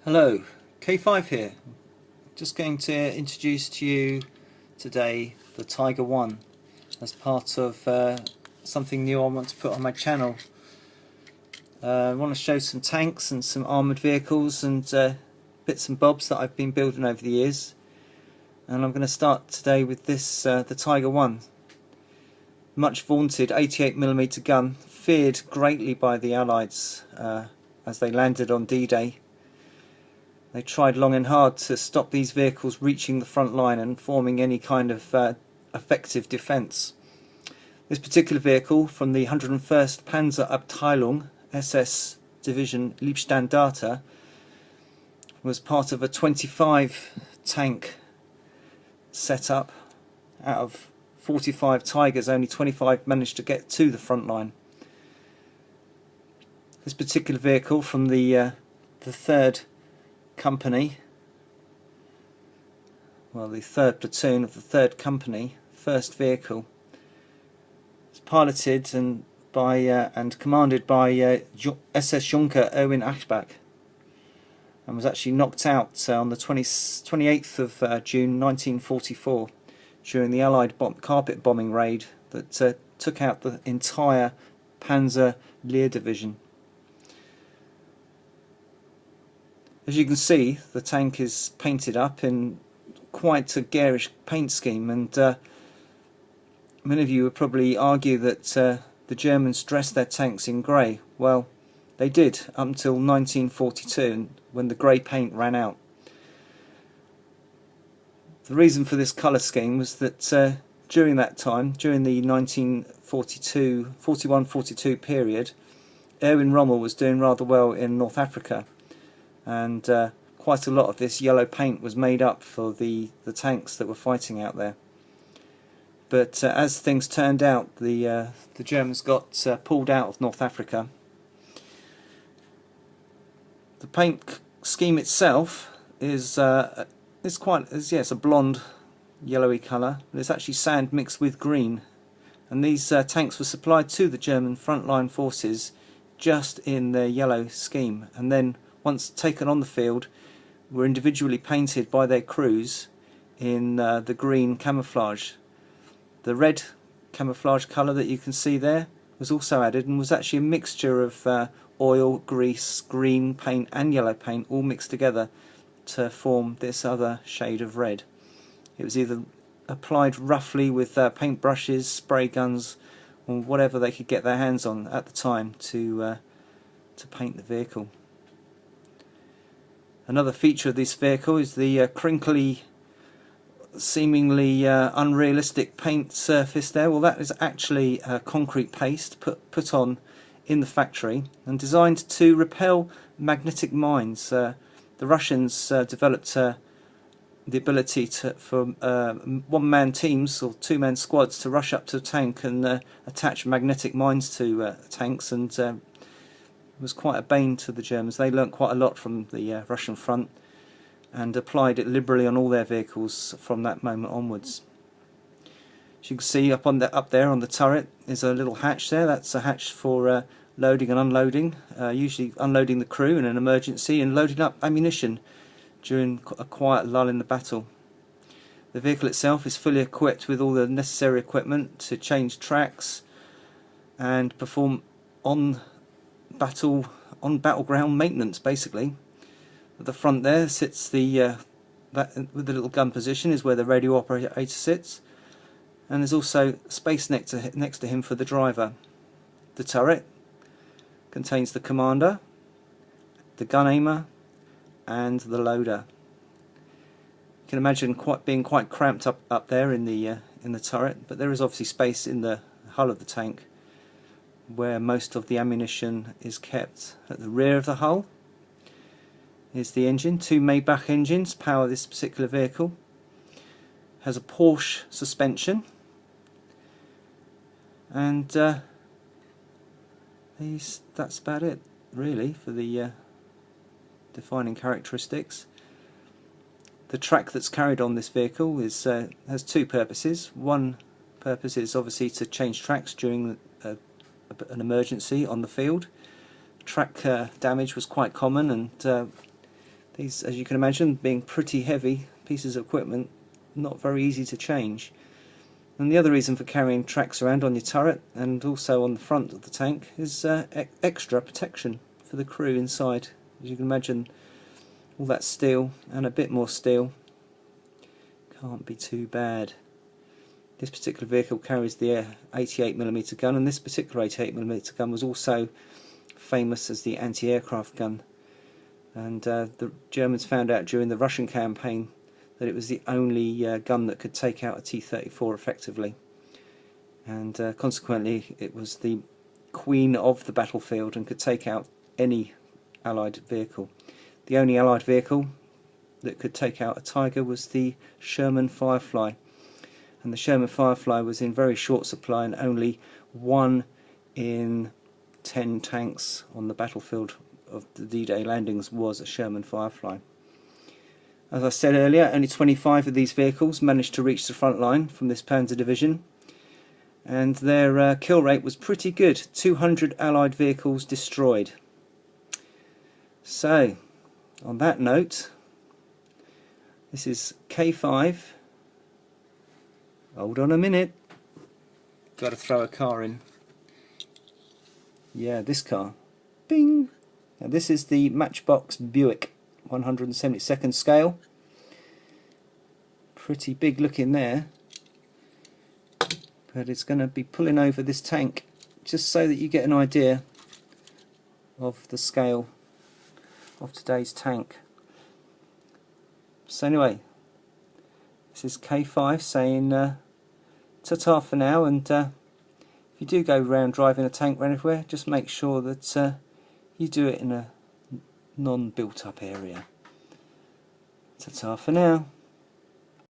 Hello, K5 here. Just going to introduce to you today the Tiger 1 as part of something new I want to put on my channel. I want to show some tanks and some armoured vehicles and bits and bobs that I've been building over the years. And I'm going to start today with this, the Tiger 1. Much vaunted 88mm gun, feared greatly by the Allies as they landed on D-Day. They tried long and hard to stop these vehicles reaching the front line and forming any kind of effective defence. This particular vehicle from the 101st Panzerabteilung SS Division Leibstandarte was part of a 25 tank setup. Out of 45 Tigers, only 25 managed to get to the front line. This particular vehicle from the 3rd company, well, the 3rd platoon of the 3rd company, first vehicle, it's piloted and commanded by SS Junker Erwin Achbach, and was actually knocked out on the 28th of June 1944 during the Allied carpet bombing raid that took out the entire Panzer Lehr division. As you can see, the tank is painted up in quite a garish paint scheme, and many of you would probably argue that the Germans dressed their tanks in grey. Well, they did up until 1942, when the grey paint ran out. The reason for this colour scheme was that during that time, during the 1941-42 period, Erwin Rommel was doing rather well in North Africa, and quite a lot of this yellow paint was made up for the tanks that were fighting out there. But as things turned out, the Germans got pulled out of North Africa. The paint scheme itself is it's a blonde yellowy colour, but it's actually sand mixed with green, and these tanks were supplied to the German frontline forces just in their yellow scheme, and then once taken on the field were individually painted by their crews in the green camouflage. The red camouflage colour that you can see there was also added, and was actually a mixture of oil, grease, green paint and yellow paint all mixed together to form this other shade of red. It was either applied roughly with paint brushes, spray guns, or whatever they could get their hands on at the time to paint the vehicle. Another feature of this vehicle is the crinkly, seemingly unrealistic paint surface there. Well, that is actually concrete paste put on in the factory and designed to repel magnetic mines. The Russians developed the ability for one-man teams or two-man squads to rush up to a tank and attach magnetic mines to tanks, and was quite a bane to the Germans. They learnt quite a lot from the Russian front and applied it liberally on all their vehicles from that moment onwards. As you can see up there on the turret is a little hatch there. That's a hatch for loading and unloading, usually unloading the crew in an emergency and loading up ammunition during a quiet lull in the battle. The vehicle itself is fully equipped with all the necessary equipment to change tracks and perform on battleground maintenance, basically. At the front there sits the with the little gun position is where the radio operator sits, and there's also space next to him for the driver. The turret contains the commander, the gun aimer, and the loader. You can imagine being quite cramped up there in the turret, but there is obviously space in the hull of the tank where most of the ammunition is kept. At the rear of the hull is the engine. 2 Maybach engines power this particular vehicle. Has a Porsche suspension, and that's about it really for the defining characteristics. The track that's carried on this vehicle has 2 purposes. One purpose is obviously to change tracks during an emergency on the field. Track damage was quite common, and These, as you can imagine, being pretty heavy pieces of equipment, not very easy to change. And the other reason for carrying tracks around on your turret and also on the front of the tank is extra protection for the crew inside. As you can imagine, all that steel and a bit more steel can't be too bad. This particular vehicle carries the 88mm gun, and this particular 88mm gun was also famous as the anti-aircraft gun. And the Germans found out during the Russian campaign that it was the only gun that could take out a T-34 effectively, and consequently it was the queen of the battlefield and could take out any Allied vehicle. The only Allied vehicle that could take out a Tiger was the Sherman Firefly, and the Sherman Firefly was in very short supply, and only 1 in 10 tanks on the battlefield of the D-Day landings was a Sherman Firefly. As I said earlier, only 25 of these vehicles managed to reach the front line from this Panzer division, and their kill rate was pretty good. 200 Allied vehicles destroyed. So, on that note, this is K5. Hold on a minute. Got to throw a car in. Yeah, this car. Bing! Now this is the Matchbox Buick 172nd scale. Pretty big looking there. But it's going to be pulling over this tank just so that you get an idea of the scale of today's tank. So anyway, this is K5 saying ta-ta for now, and if you do go round driving a tank anywhere, just make sure that you do it in a non-built up area. Ta-ta for now.